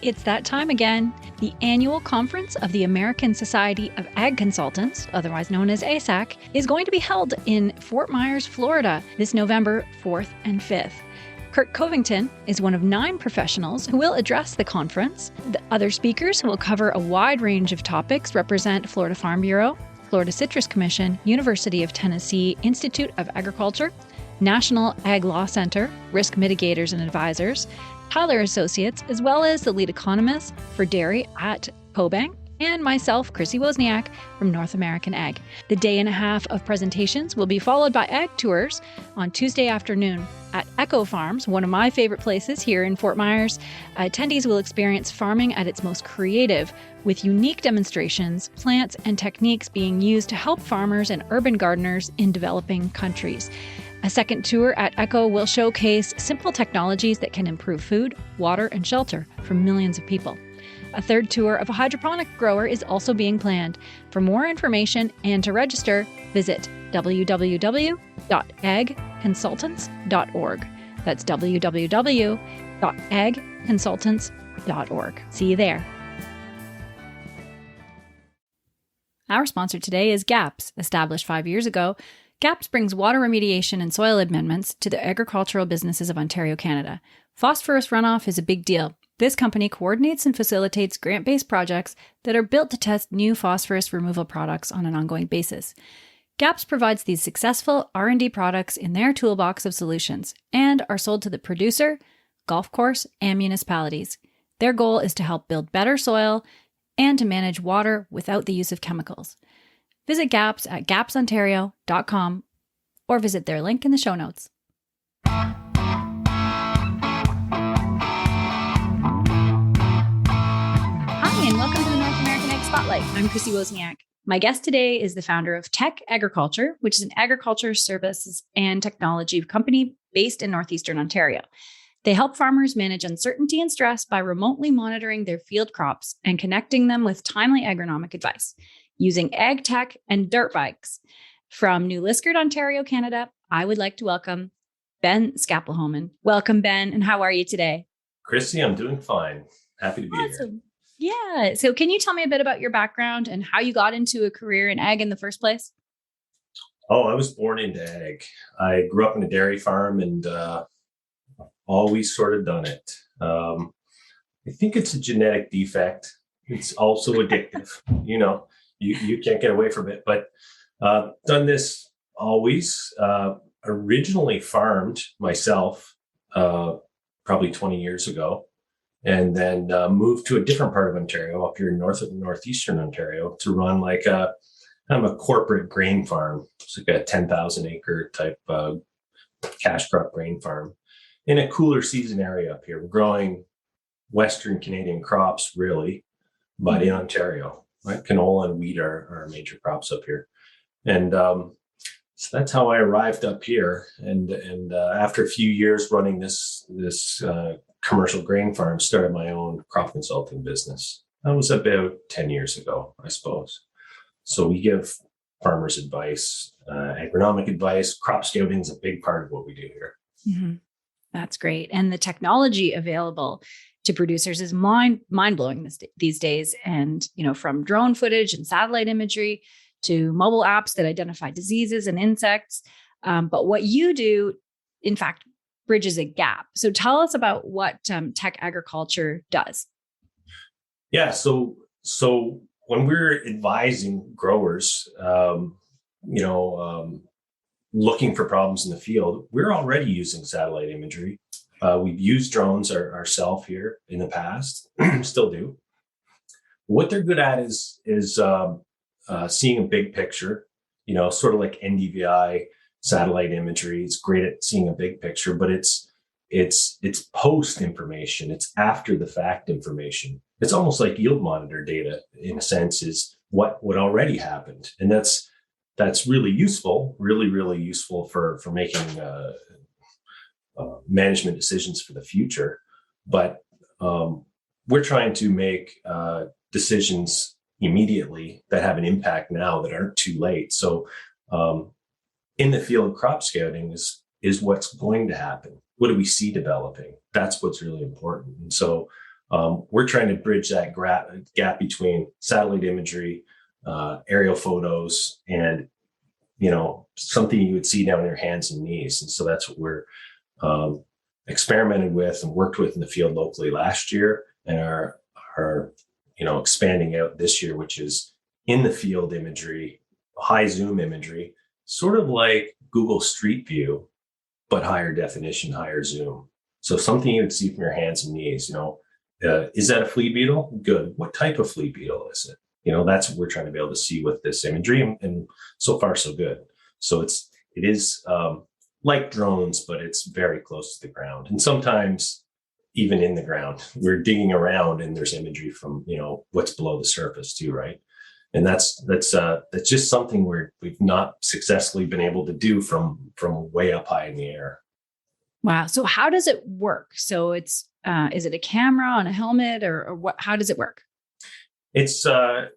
It's that time again. The annual conference of the American Society of Ag Consultants, otherwise known as ASAC, is going to be held in Fort Myers, Florida, this November 4th and 5th. Kurt Covington is one of 9 professionals who will address the conference. The other speakers who will cover a wide range of topics represent Florida Farm Bureau, Florida Citrus Commission, University of Tennessee Institute of Agriculture, National Ag Law Center, Risk Mitigators and Advisors, Tyler Associates, as well as the lead economist for dairy at CoBank, and myself, Chrissy Wozniak from North American Ag. The day and a half of presentations will be followed by ag tours on Tuesday afternoon at Echo Farms, one of my favorite places here in Fort Myers. Attendees will experience farming at its most creative, with unique demonstrations, plants, and techniques being used to help farmers and urban gardeners in developing countries. A second tour at Echo will showcase simple technologies that can improve food, water, and shelter for millions of people. A third tour of a hydroponic grower is also being planned. For more information and to register, visit www.agconsultants.org. That's www.agconsultants.org. See you there. Our sponsor today is GAPS. Established 5 years ago, GAPS brings water remediation and soil amendments to the agricultural businesses of Ontario, Canada. Phosphorus runoff is a big deal. This company coordinates and facilitates grant-based projects that are built to test new phosphorus removal products on an ongoing basis. GAPS provides these successful R&D products in their toolbox of solutions and are sold to the producer, golf course, and municipalities. Their goal is to help build better soil and to manage water without the use of chemicals. Visit GAPS at gapsontario.com or visit their link in the show notes. Hi, and welcome to the North American Ag Spotlight. I'm Chrissy Wozniak. My guest today is the founder of TECC Agriculture, which is an agriculture services and technology company based in Northeastern Ontario. They help farmers manage uncertainty and stress by remotely monitoring their field crops and connecting them with timely agronomic advice using ag tech and dirt bikes. From New Liskeard, Ontario, Canada, I would like to welcome Ben Schapelhouman. Welcome, Ben, and how are you today? Chrissy, I'm doing fine. Happy to be here. Yeah. So can you tell me a bit about your background and how you got into a career in ag in the first place? Oh, I was born into ag. I grew up in a dairy farm and always sort of done it. I think it's a genetic defect. It's also addictive. You can't get away from it, but done this always. Originally farmed myself probably 20 years ago, and then moved to a different part of Ontario, up here in Northeastern Ontario, to run like I'm a corporate grain farm. It's like a 10,000 acre type cash crop grain farm in a cooler season area up here. We're growing Western Canadian crops, really, but in Ontario. Right? Canola and wheat are our major crops up here. And so that's how I arrived up here. And after a few years running this commercial grain farm, started my own crop consulting business. That was about 10 years ago, I suppose. So we give farmers advice, agronomic advice. Crop scouting is a big part of what we do here. Mm-hmm. That's great. And the technology available to producers is mind-blowing these days. And, from drone footage and satellite imagery to mobile apps that identify diseases and insects. But what you do, in fact, bridges a gap. So tell us about what TECC Agriculture does. Yeah. So when we're advising growers, looking for problems in the field, we're already using satellite imagery. We've used drones ourselves here in the past, still do. What they're good at is seeing a big picture, sort of like NDVI satellite imagery. It's great at seeing a big picture, but it's post information. It's after the fact information. It's almost like yield monitor data in a sense, is what already happened. And that's really useful, really useful for making management decisions for the future. But we're trying to make decisions immediately that have an impact now that aren't too late. So in the field of crop scouting is what's going to happen. What do we see developing? That's what's really important. And so We're trying to bridge that gap between satellite imagery, aerial photos, and something you would see down on your hands and knees. And so that's what we're experimented with and worked with in the field locally last year, and are expanding out this year, which is in the field imagery, high zoom imagery, sort of like Google Street View, but higher definition, higher zoom. So something you would see from your hands and knees. Is that a flea beetle? Good. What type of flea beetle is it? That's what we're trying to be able to see with this imagery, and so far so good. So it is like drones, but it's very close to the ground. And sometimes even in the ground, we're digging around and there's imagery from, what's below the surface too, right? And that's just something we've not successfully been able to do from way up high in the air. Wow. So how does it work? So is it a camera on a helmet, or what? How does it work? It's a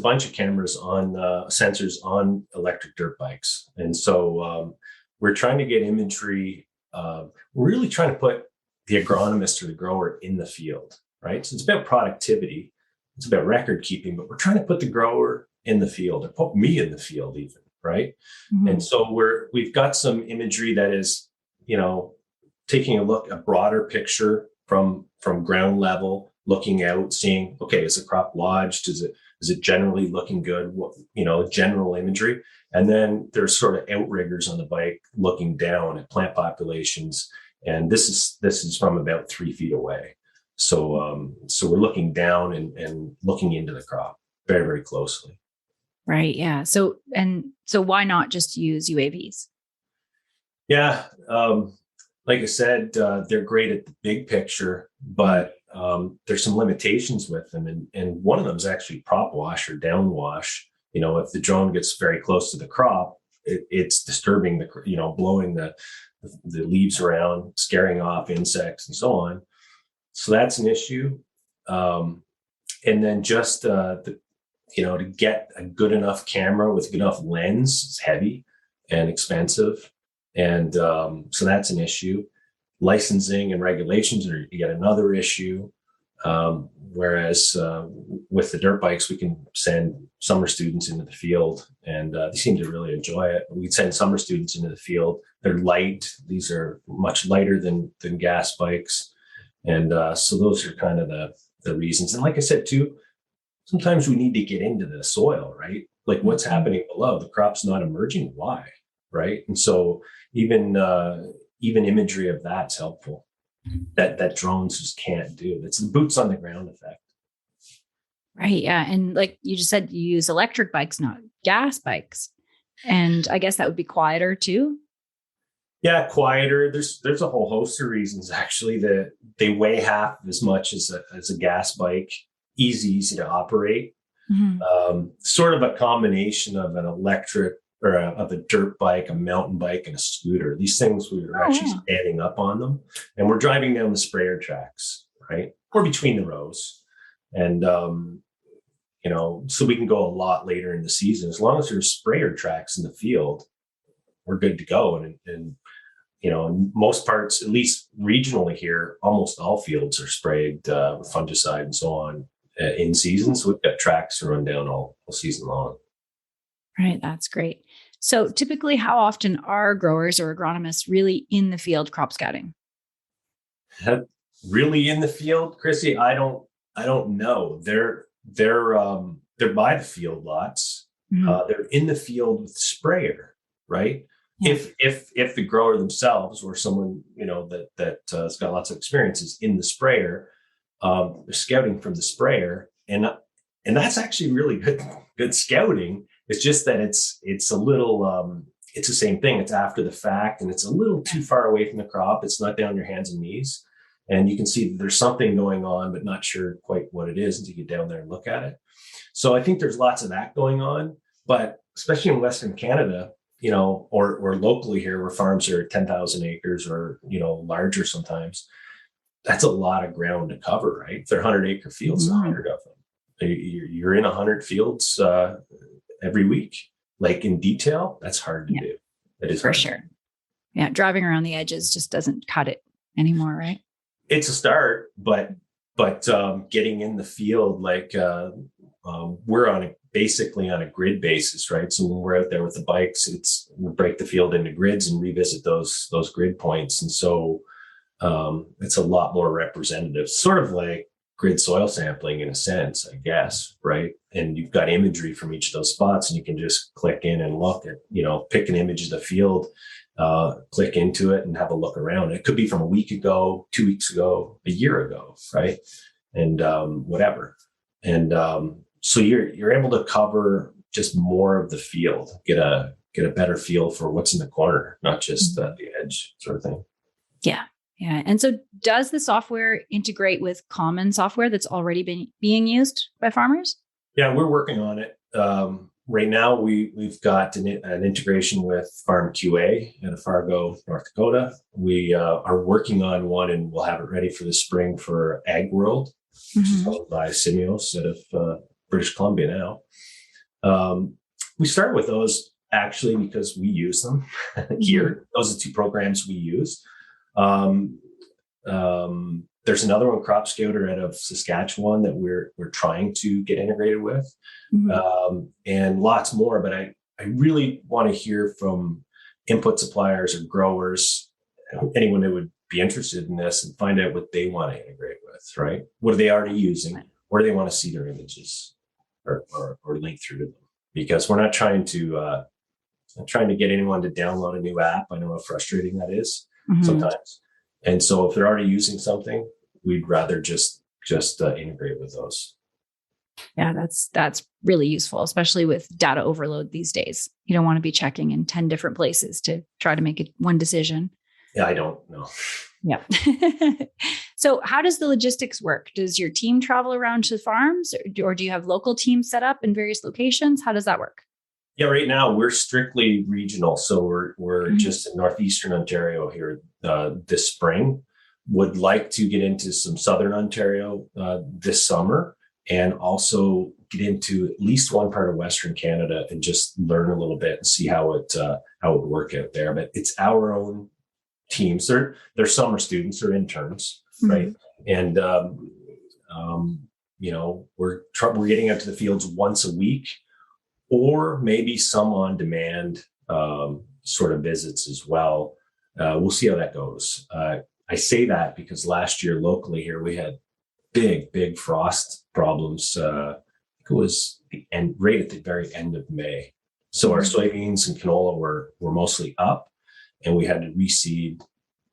bunch of cameras on sensors on electric dirt bikes. And so we're trying to get imagery. We're really trying to put the agronomist or the grower in the field, right? So it's about productivity. It's about record keeping, but we're trying to put the grower in the field, or put me in the field even, right? Mm-hmm. And so we've got some imagery that is, taking a broader picture from ground level, looking out, seeing, okay, is the crop lodged? Is it generally looking good? General imagery. And then there's sort of outriggers on the bike looking down at plant populations. And this is from about 3 feet away. So we're looking down and looking into the crop very, very closely. Right. Yeah. So why not just use UAVs? Yeah. Like I said, they're great at the big picture, but there's some limitations with them. And one of them is actually prop wash or down wash. If the drone gets very close to the crop, it's disturbing blowing the leaves around, scaring off insects and so on. So that's an issue. And then just, to get a good enough camera with a good enough lens is heavy and expensive. And so that's an issue. Licensing and regulations are yet another issue. Whereas with the dirt bikes, we can send summer students into the field, and they seem to really enjoy it. We send summer students into the field. They're light. These are much lighter than gas bikes. And so those are kind of the reasons. And like I said, too, sometimes we need to get into the soil, right? Like what's happening below, the crop's not emerging. Why? Right. And so even imagery of that's helpful. That drones just can't do. It's the boots on the ground effect. Right. Yeah. And like you just said, you use electric bikes, not gas bikes. And I guess that would be quieter too. Yeah, quieter. There's a whole host of reasons actually that they weigh half as much as a gas bike. Easy to operate. Mm-hmm. Sort of a combination of an electric or of a dirt bike, a mountain bike, and a scooter. These things, we were actually standing up on them, and we're driving down the sprayer tracks, right? Or between the rows. And, so we can go a lot later in the season. As long as there's sprayer tracks in the field, we're good to go. And in most parts, at least regionally here, almost all fields are sprayed with fungicide and so on in season. So we've got tracks to run down all season long. Right. That's great. So typically, how often are growers or agronomists really in the field crop scouting? Really in the field, Chrissy? I don't know. They're by the field lots. Mm-hmm. They're in the field with the sprayer, right? Yeah. If the grower themselves or someone that has got lots of experience is in the sprayer, they're scouting from the sprayer, and that's actually really good scouting. It's just that it's a little it's the same thing. It's after the fact, and it's a little too far away from the crop. It's not down your hands and knees, and you can see there's something going on, but not sure quite what it is until you get down there and look at it. So I think there's lots of that going on, but especially in Western Canada, or locally here where farms are 10,000 acres or larger sometimes, that's a lot of ground to cover, right? If they're 100-acre fields, 100 of them. You're in 100 fields every week, like in detail. That's hard to do. It is for sure. Yeah, driving around the edges just doesn't cut it anymore, right? It's a start, but But getting in the field, we're basically on a grid basis, right? So when we're out there with the bikes, we break the field into grids and revisit those grid points. And so it's a lot more representative, sort of like grid soil sampling in a sense, I guess, right? And you've got imagery from each of those spots, and you can just click in and look at, pick an image of the field, click into it and have a look around. It could be from a week ago, 2 weeks ago, a year ago, right? And whatever. And so you're able to cover just more of the field, get a better feel for what's in the corner, not just the edge sort of thing. Yeah. Yeah. And so does the software integrate with common software that's already being used by farmers? Yeah, we're working on it. Right now, we've got an integration with Farm QA out of Fargo, North Dakota. We are working on one, and we'll have it ready for the spring for Ag World, which is held by Simios out of British Columbia now. We started with those actually because we use them here. Those are the two programs we use. There's another one, Crop Scouter, out of Saskatchewan that we're trying to get integrated with, and lots more. But I really want to hear from input suppliers or growers, anyone that would be interested in this, and find out what they want to integrate with. Right? What are they already using? Where do they want to see their images or link through to them? Because we're not trying to get anyone to download a new app. I know how frustrating that is sometimes. And so if they're already using something, we'd rather just integrate with those. Yeah, that's really useful, especially with data overload these days. You don't want to be checking in 10 different places to try to make one decision. Yeah, I don't know. Yeah. So how does the logistics work? Does your team travel around to farms, or do you have local teams set up in various locations? How does that work? Yeah, right now we're strictly regional. So we're just in Northeastern Ontario here this spring. Would like to get into some Southern Ontario this summer, and also get into at least one part of Western Canada and just learn a little bit and see how it would work out there. But it's our own teams. They're summer students or interns, right? And we're getting out to the fields once a week, or maybe some on-demand sort of visits as well. We'll see how that goes. I say that because last year locally here, we had big frost problems. It was right at the very end of May. So our soybeans and canola were mostly up, and we had to reseed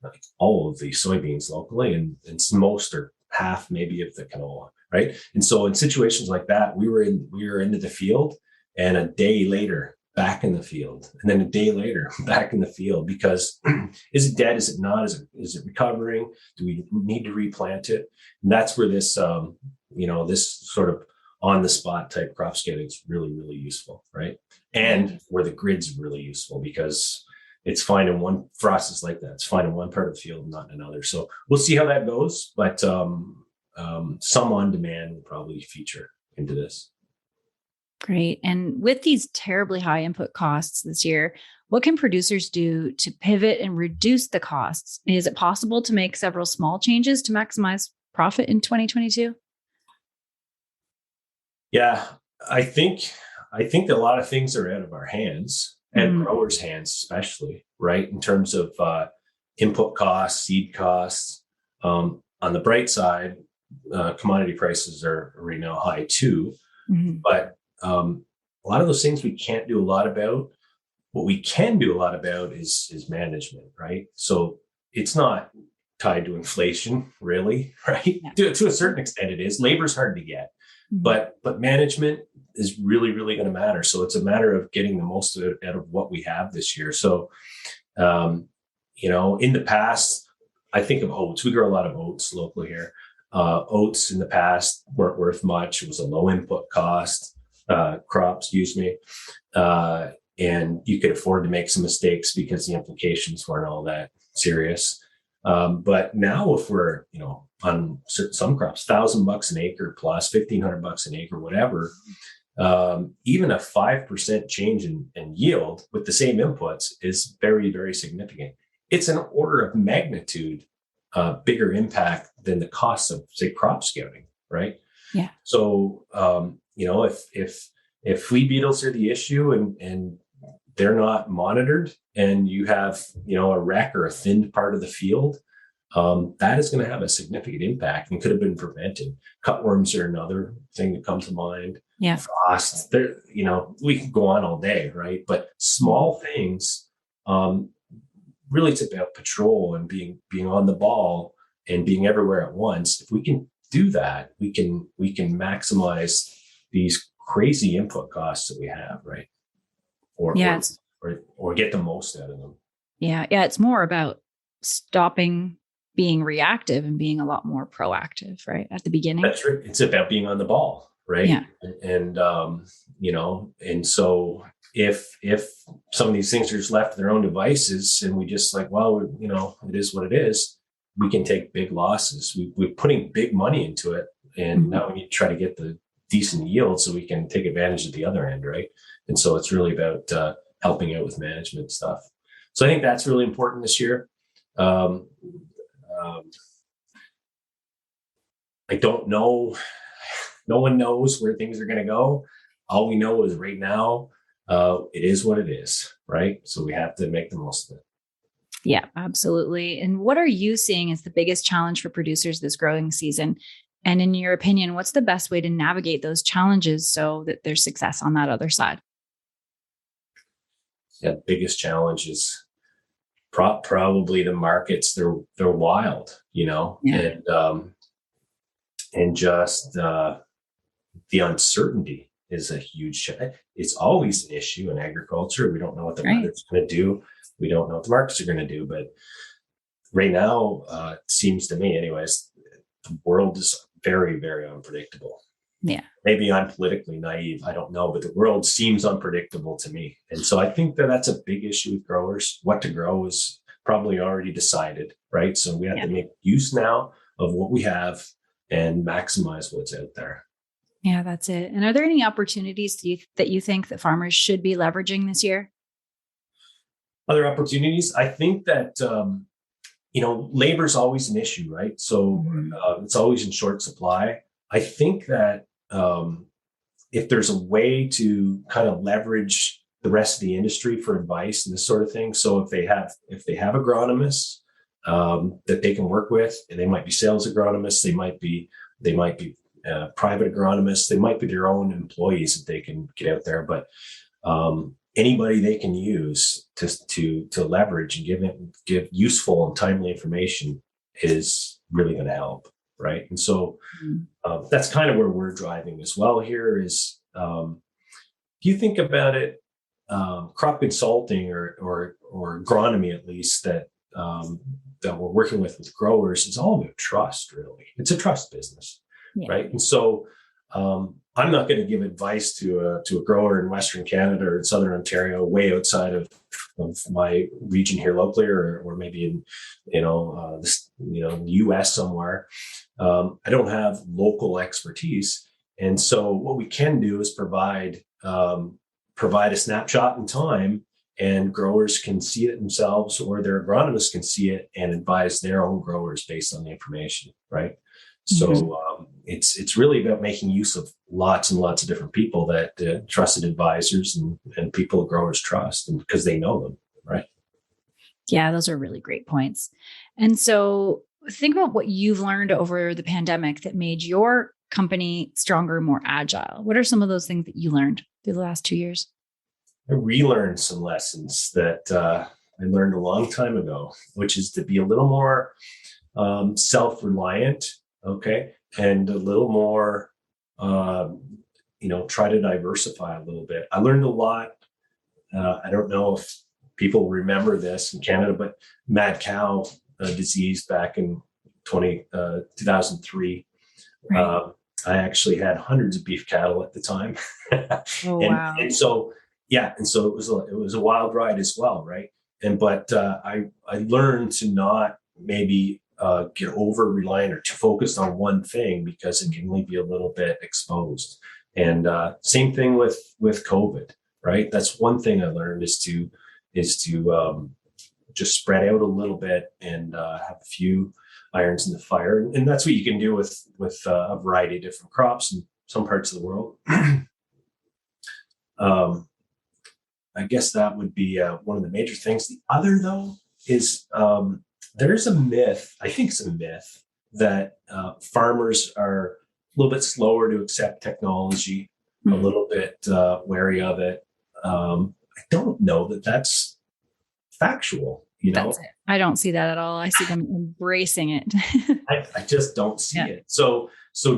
like all of the soybeans locally, and most or half maybe of the canola, right? And so in situations like that, we were into the field, and a day later back in the field, and then a day later back in the field, because is it dead? Is it not? Is it recovering? Do we need to replant it? And that's where this this sort of on the spot type crop scouting is really, really useful, right? And where the grid's really useful, because it's finding one frost is like that. It's finding one part of the field, not another. So we'll see how that goes, but some on demand will probably feature into this. Great. And with these terribly high input costs this year, what can producers do to pivot and reduce the costs? Is it possible to make several small changes to maximize profit in 2022? Yeah, I think a lot of things are out of our hands, and growers' hands especially, right? In terms of input costs, seed costs. On the bright side, commodity prices are right now high too, but a lot of those things we can't do a lot about. What we can do a lot about is management, right? So it's not tied to inflation, really, right? Yeah. To a certain extent, it is. Labor's hard to get, but management is really, really going to matter. So it's a matter of getting the most out of what we have this year. So, in the past, I think of oats. We grow a lot of oats locally here. Oats in the past weren't worth much. It was a low input cost crop, and you could afford to make some mistakes because the implications weren't all that serious. But now, if we're on some crops, $1,000 an acre plus $1,500 an acre, whatever, even a 5% change in yield with the same inputs is very, very significant. It's an order of magnitude bigger impact than the cost of, say, crop scouting, right? Yeah. So, if flea beetles are the issue and they're not monitored, and you have, a wreck or a thinned part of the field, that is going to have a significant impact and could have been prevented. Cutworms are another thing that comes to mind. Yeah. Frost, there, we can go on all day, right? But small things, really it's about patrol and being on the ball and being everywhere at once. If we can do that, we can maximize these crazy input costs that we have, right? Or get the most out of them. Yeah. It's more about stopping being reactive and being a lot more proactive, right? At the beginning. That's right. It's about being on the ball, right? Yeah. And and so if some of these things are just left to their own devices and we just it is what it is, we can take big losses. We're putting big money into it, and now we need to try to get the decent yield so we can take advantage at the other end, right? And so it's really about helping out with management stuff. So I think that's really important this year. I don't know. No one knows where things are going to go. All we know is right now, it is what it is, right? So we have to make the most of it. Yeah, absolutely. And what are you seeing as the biggest challenge for producers this growing season? And in your opinion, what's the best way to navigate those challenges so that there's success on that other side? Yeah, biggest challenge is probably the markets. They're wild, and just the uncertainty is a huge. It's always an issue in agriculture. We don't know what the weather's going to do. We don't know what the markets are going to do. But right now, it seems to me, anyways, the world is very, very unpredictable. Yeah. Maybe I'm politically naive. I don't know, but the world seems unpredictable to me. And so I think that's a big issue with growers. What to grow is probably already decided, right? So we have to make use now of what we have and maximize what's out there. Yeah, that's it. And are there any opportunities that you think that farmers should be leveraging this year? Other opportunities? I think that, labor is always an issue, right? So it's always in short supply. I think that if there's a way to kind of leverage the rest of the industry for advice and this sort of thing. So if they have agronomists that they can work with, and they might be sales agronomists, they might be private agronomists, they might be their own employees that they can get out there, but anybody they can use to leverage and give useful and timely information is really going to help, right? And so that's kind of where we're driving as well here is, if you think about it, crop consulting or agronomy, at least that we're working with growers, is all about trust, really. It's a trust business, right? And so I'm not going to give advice to a grower in Western Canada or Southern Ontario, way outside of my region here locally, or maybe in the US somewhere. I don't have local expertise, and so what we can do is provide a snapshot in time, and growers can see it themselves, or their agronomists can see it and advise their own growers based on the information, right? So it's really about making use of lots and lots of different people that trusted advisors and people growers trust, and because they know them, right? Yeah, those are really great points. And so think about what you've learned over the pandemic that made your company stronger, more agile. What are some of those things that you learned through the last 2 years? I relearned some lessons that I learned a long time ago, which is to be a little more self-reliant, okay, and a little more, try to diversify a little bit. I learned a lot. I don't know if people remember this in Canada, but mad cow disease back in 2003. Right. I actually had hundreds of beef cattle at the time. Wow. And so it was a wild ride as well, right? But I learned to not maybe get over reliant or too focused on one thing, because it can leave you a little bit exposed. And same thing with COVID, right? That's one thing I learned is to just spread out a little bit and have a few irons in the fire. And that's what you can do with a variety of different crops in some parts of the world. I guess that would be one of the major things. The other, though, is there's a myth, I think it's a myth, that farmers are a little bit slower to accept technology, a little bit wary of it. I don't know that that's factual, That's it. I don't see that at all. I see them embracing it. I just don't see it. So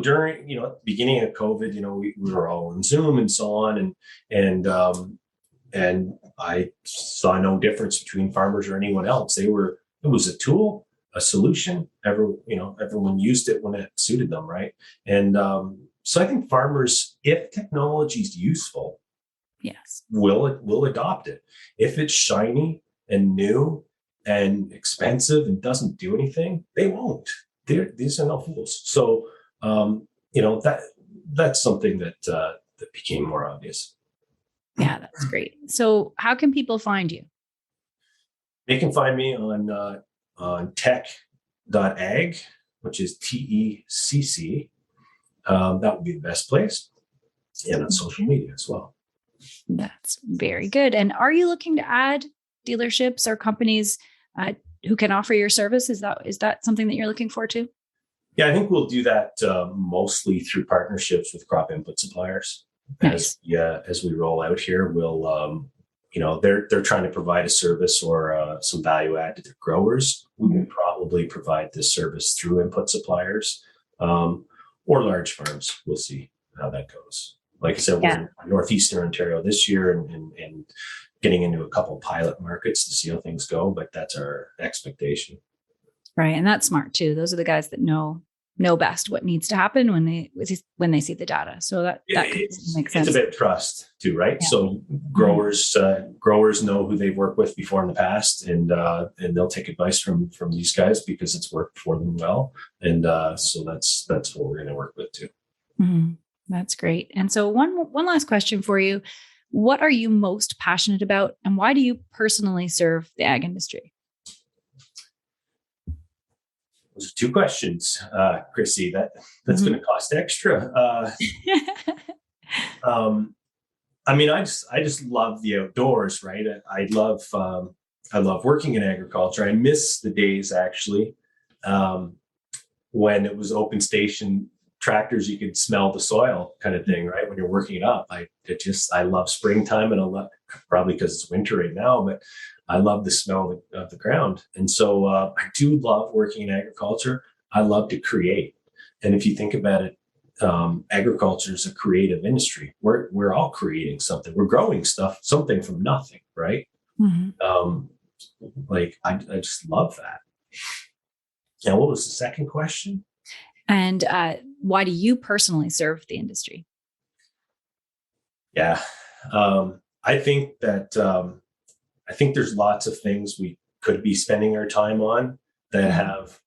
during, at the beginning of COVID, we were all on Zoom and so on. And I saw no difference between farmers or anyone else. It was a tool, a solution. Everyone used it when it suited them. Right. And so I think farmers, if technology is useful, yes, will adopt it. If it's shiny and new and expensive and doesn't do anything, they won't. These are no fools. So, that's something that became more obvious. Yeah, that's great. So how can people find you? They can find me on TECC.Ag, which is TECC. That would be the best place. And on social media as well. That's very good. And are you looking to add dealerships or companies who can offer your service? Is that something that you're looking for too? Yeah, I think we'll do that mostly through partnerships with crop input suppliers. Nice. As we roll out here, we'll they're trying to provide a service or some value add to their growers. We will probably provide this service through input suppliers or large farms. We'll see how that goes. Like I said, we're in Northeastern Ontario this year and getting into a couple pilot markets to see how things go, but that's our expectation. Right. And that's smart too. Those are the guys that know best what needs to happen when they see the data. So that makes sense. It's a bit of trust too, right? Yeah. So growers know who they've worked with before in the past, and they'll take advice from these guys because it's worked for them well. And so that's what we're going to work with too. Mm-hmm. That's great. And so one last question for you. What are you most passionate about, and why do you personally serve the ag industry? Those are two questions, Chrissy. That's going to cost extra. I just love the outdoors, right? I love working in agriculture. I miss the days actually when it was open station tractors. You could smell the soil, kind of thing, right? When you're working it up, I love springtime, and I love, probably because it's winter right now, but I love the smell of the ground. And so I do love working in agriculture. I love to create. And if you think about it, agriculture is a creative industry. We're all creating something. We're growing something from nothing, right? Mm-hmm. I just love that. Now, what was the second question? And why do you personally serve the industry? Yeah, I think that I think there's lots of things we could be spending our time on that have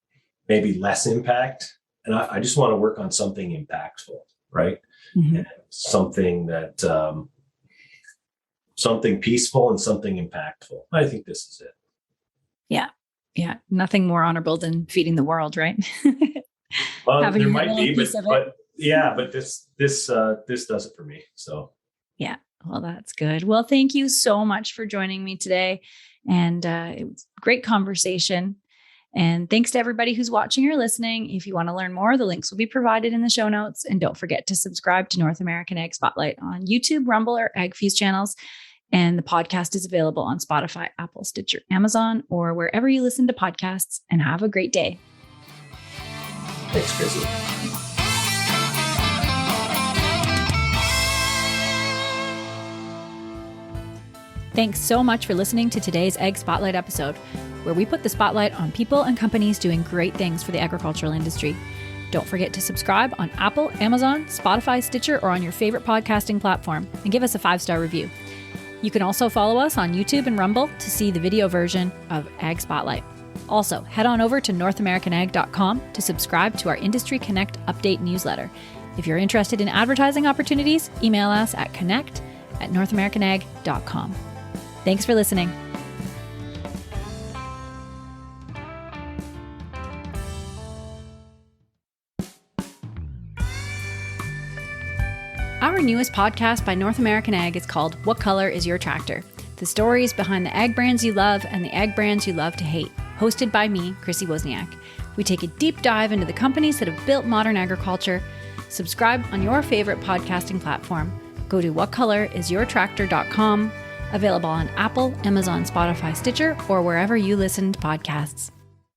maybe less impact. And I just want to work on something impactful, right? Mm-hmm. And something that, something peaceful and something impactful. I think this is it. Yeah. Yeah. Nothing more honorable than feeding the world, right? Well, there might be, but this does it for me. So. Yeah. Well, that's good. Well, thank you so much for joining me today. And it was a great conversation. And thanks to everybody who's watching or listening. If you want to learn more, the links will be provided in the show notes. And don't forget to subscribe to North American Ag Spotlight on YouTube, Rumble, or AgFuse channels. And the podcast is available on Spotify, Apple, Stitcher, Amazon, or wherever you listen to podcasts. And have a great day. Thanks, Chrissy. Thanks so much for listening to today's Ag Spotlight episode, where we put the spotlight on people and companies doing great things for the agricultural industry. Don't forget to subscribe on Apple, Amazon, Spotify, Stitcher, or on your favorite podcasting platform, and give us a 5-star review. You can also follow us on YouTube and Rumble to see the video version of Ag Spotlight. Also, head on over to NorthAmericanAg.com to subscribe to our Industry Connect update newsletter. If you're interested in advertising opportunities, email us at connect@NorthAmericanAg.com. Thanks for listening. Our newest podcast by North American Ag is called What Color is Your Tractor? The stories behind the ag brands you love and the ag brands you love to hate. Hosted by me, Chrissy Wozniak. We take a deep dive into the companies that have built modern agriculture. Subscribe on your favorite podcasting platform. Go to whatcolorisyourtractor.com. Available on Apple, Amazon, Spotify, Stitcher, or wherever you listen to podcasts.